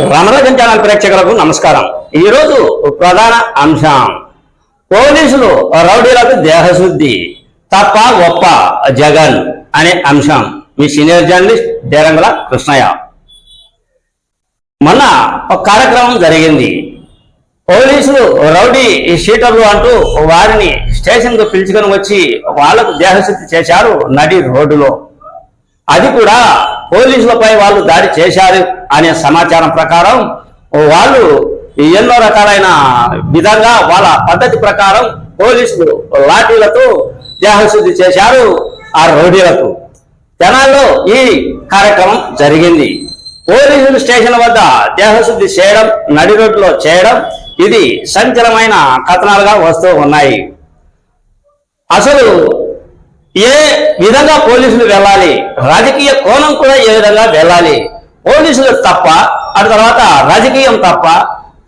రమణగం channel ప్రేక్షకులకు నమస్కారం. ఈరోజు ప్రధాన అంశం పోలీసులు రౌడీలకు దేహశుద్ధి తప్ప గొప్ప జగన్ అనే అంశం. మీ సీనియర్ జర్నలిస్ట్ దేరంగుల కృష్ణయ్య. మొన్న ఒక కార్యక్రమం జరిగింది. పోలీసులు రౌడీ షీటర్లు అంటూ వారిని స్టేషన్ కు పిలుచుకొని వచ్చి వాళ్లకు దేహశుద్ధి చేశారు నడి రోడ్డులో. అది కూడా పోలీసులపై వాళ్ళు దాడి చేశారు అనే సమాచారం ప్రకారం వాళ్ళు ఎన్నో రకాలైన విధంగా వాళ్ళ పద్ధతి ప్రకారం పోలీసులు లాఠీలతో దేహశుద్ధి చేశారు ఆ రౌడీలకు. తెనాల్లో ఈ కార్యక్రమం జరిగింది. పోలీసులు స్టేషన్ వద్ద దేహశుద్ధి చేయడం, నడి రోడ్డులో చేయడం, ఇది సంచలనమైన కథనాలుగా వస్తూ ఉన్నాయి. అసలు ఏ విధంగా పోలీసులు వెళ్ళాలి, రాజకీయ కోణం కూడా ఏ విధంగా వెళ్ళాలి, పోలీసులు తప్ప ఆ తర్వాత రాజకీయం తప్ప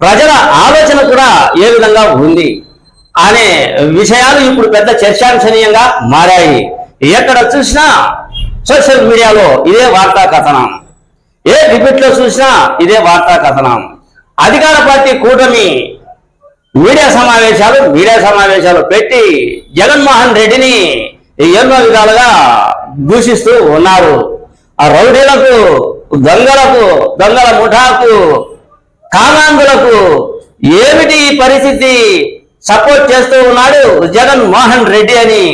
ప్రజల ఆలోచన కూడా ఏ విధంగా ఉంది అనే విషయాలు ఇప్పుడు పెద్ద చర్చాంశనీయంగా మారాయి. ఎక్కడ చూసినా సోషల్ మీడియాలో ఇదే వార్తా కథనం, ఏ డిబేట్ లో చూసినా ఇదే వార్తా కథనం. అధికార పార్టీ కూటమి మీడియా సమావేశాలు పెట్టి జగన్మోహన్ రెడ్డిని ఎన్నో విధాలుగా దూషిస్తూ ఉన్నారు. ఆ రౌడీలకు, దొంగల ముఠాకు, కామాంధులకు ఏమిటి పరిస్థితి సపోర్ట్ చేస్తూ ఉన్నాడు జగన్మోహన్ రెడ్డి అని.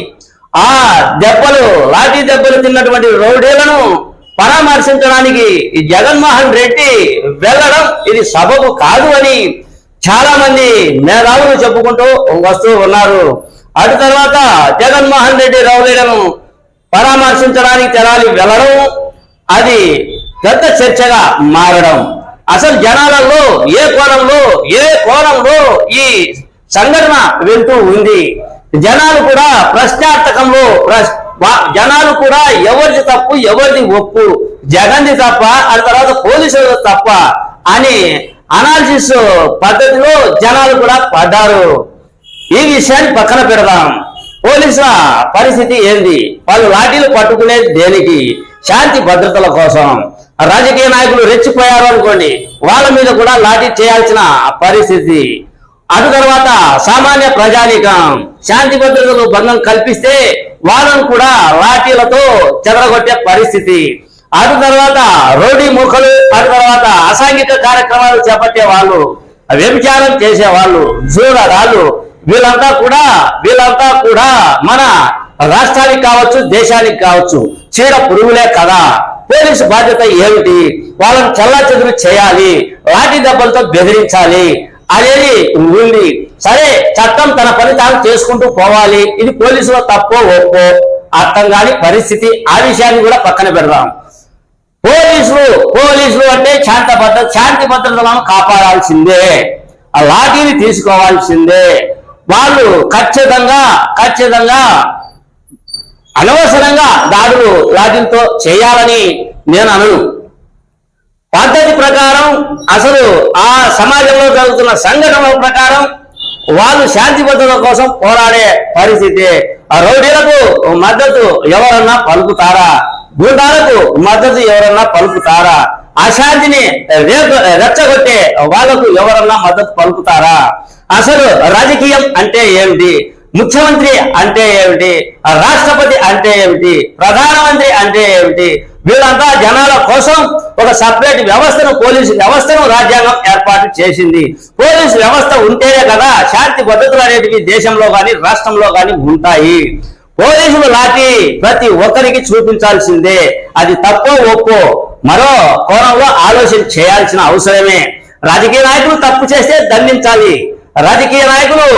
ఆ లాఠీ దెబ్బలు తిన్నటువంటి రౌడీలను పరామర్శించడానికి జగన్మోహన్ రెడ్డి వెళ్ళడం ఇది సబబు కాదు అని చాలా మంది మేధావులు చెప్పుకుంటూ వస్తూ ఉన్నారు. అటు తర్వాత జగన్మోహన్ రెడ్డి రౌడీలను పరామర్శించడానికి తెనాలి వెళ్ళడం అది పెద్ద చర్చగా మారడం. అసలు జనాలలో ఏ కోణంలో ఈ సంఘటన వెళ్తూ ఉంది. జనాలు కూడా ప్రశ్నార్థకంలో జనాలు కూడా ఎవరిది తప్పు ఎవరిది ఒప్పు, జగన్ది తప్ప ఆ తర్వాత పోలీసులు తప్ప అని అనాలిసిస్ పద్ధతిలో జనాలు కూడా పడ్డారు. ఈ విషయాన్ని పక్కన పెడదాం. పోలీసుల పరిస్థితి ఏంది? వాళ్ళు లాఠీలు పట్టుకునేది దేనికి? శాంతి భద్రతల కోసం. రాజకీయ నాయకులు రెచ్చిపోయారు అనుకోండి, వాళ్ళ మీద కూడా లాఠీ చేయాల్సిన పరిస్థితి. అటు తర్వాత సామాన్య ప్రజానీకం శాంతి భద్రతలు భంగం కల్పిస్తే వాళ్ళను కూడా లాఠీలతో చెదరగొట్టే పరిస్థితి. అటు తర్వాత రౌడీ మూకలు, అటు తర్వాత అసాంఘిక కార్యక్రమాలు చేపట్టే వాళ్ళు, వ్యభిచారం చేసేవాళ్ళు, జూదగాళ్ళు, వీళ్ళంతా కూడా మన రాష్ట్రానికి కావచ్చు, దేశానికి కావచ్చు చీడ పురుగులే కదా. పోలీసు బాధ్యత ఏమిటి? వాళ్ళని చల్లాచెదురు చేయాలి, లాఠీ దెబ్బలతో బెదిరించాలి అనేది ఉంది. సరే, చట్టం తన పని తాను చేసుకుంటూ పోవాలి. ఇది పోలీసులో తప్పో ఒప్పో అర్థం కాని పరిస్థితి. ఆ విషయాన్ని కూడా పక్కన పెడదాం. పోలీసులు అంటే శాంతి భద్రతలను కాపాడాల్సిందే, ఆ లాఠీని తీసుకోవాల్సిందే. వాళ్ళు ఖచ్చితంగా అనవసరంగా దాడులు లాఠీలతో చేయాలని నేను అనను. పద్ధతి ప్రకారం అసలు ఆ సమాజంలో జరుగుతున్న సంఘటనల ప్రకారం వాళ్ళు శాంతి భద్రతల కోసం పోరాడే పరిస్థితి. ఆ రౌడీలకు మద్దతు ఎవరన్నా పలుకుతారా? గూండాలకు మద్దతు ఎవరన్నా పలుకుతారా? అశాంతిని రెచ్చగొట్టే వాళ్లకు ఎవరన్నా మద్దతు పలుకుతారా? అసలు రాజకీయం అంటే ఏమిటి? ముఖ్యమంత్రి అంటే ఏమిటి? రాష్ట్రపతి అంటే ఏమిటి? ప్రధానమంత్రి అంటే ఏమిటి? వీళ్ళంతా జనాల కోసం ఒక సపరేట్ వ్యవస్థను, పోలీసు వ్యవస్థను రాజ్యాంగం ఏర్పాటు చేసింది. పోలీసు వ్యవస్థ ఉంటేనే కదా శాంతి భద్రతలు అనేటివి దేశంలో కానీ రాష్ట్రంలో కానీ ఉంటాయి. పోలీసులు లాఠీ ప్రతి ఒక్కరికి చూపించాల్సిందే. అది తప్పో ఒప్పో మరో కోణంలో ఆలోచన చేయాల్సిన అవసరమే. రాజకీయ నాయకులు తప్పు చేస్తే దండించాలి. రాజకీయ నాయకులు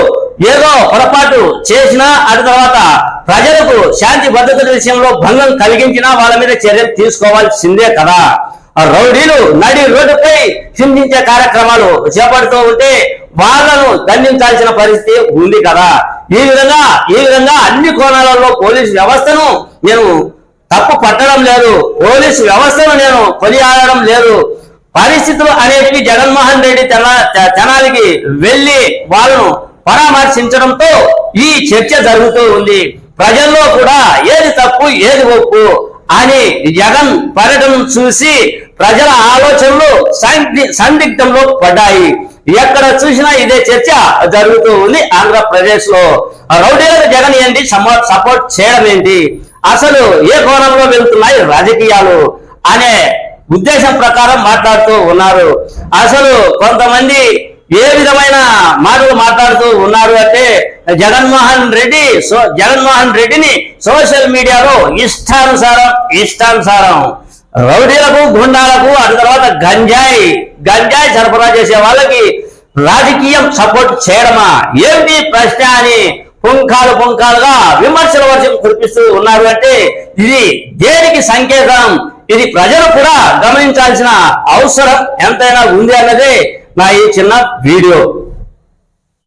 ఏదో పొరపాటు చేసినా, అటు తర్వాత ప్రజలకు శాంతి భద్రతల విషయంలో భంగం కలిగించినా వాళ్ళ మీద చర్యలు తీసుకోవాల్సిందే కదా. ఆ రౌడీలు నడి రోడ్డుపై హింసించే కార్యక్రమాలు చేపడుతూ ఉంటే వాళ్ళను దండించాల్సిన పరిస్థితి ఉంది కదా. ఈ విధంగా అన్ని కోణాలలో పోలీసు వ్యవస్థను నేను తప్పు పట్టడం లేదు, పోలీసు వ్యవస్థను నేను కొనియాడడం లేదు. పరిస్థితులు అనేటివి జగన్మోహన్ రెడ్డి తెనాలికి వెళ్లి వాళ్ళను పరామర్శించడంతో ఈ చర్చ జరుగుతూ ఉంది. ప్రజల్లో కూడా ఏది తప్పు ఏది ఒప్పు అని జగన్ పర్యటన చూసి ప్రజల ఆలోచనలు సందిగ్ధంలో పడ్డాయి. ఎక్కడ చూసినా ఇదే చర్చ జరుగుతూ ఉంది. ఆంధ్రప్రదేశ్ లో రౌడీలకు జగన్ ఏంటి సపోర్ట్ చేయడం ఏంటి, అసలు ఏ కోణంలో వెళ్తున్నాయి రాజకీయాలు అనే ఉద్దేశం ప్రకారం మాట్లాడుతూ ఉన్నారు. అసలు కొంతమంది ఏ విధమైన మాటలు మాట్లాడుతూ ఉన్నారు అంటే జగన్మోహన్ రెడ్డిని సోషల్ మీడియాలో ఇష్టానుసారం రౌడీలకు గుండాలకు అటు తర్వాత గంజాయి సరఫరా చేసే వాళ్ళకి రాజకీయం సపోర్ట్ చేయడమా ఏమిటి ప్రశ్న అని పుంఖాలుగా విమర్శల వర్షం కురిపిస్తూ ఉన్నారు. అంటే ఇది దేనికి సంకేతం, ఇది ప్రజలు కూడా గమనించాల్సిన అవసరం ఎంతైనా ఉంది అన్నదే నా ఈ చిన్న వీడియో.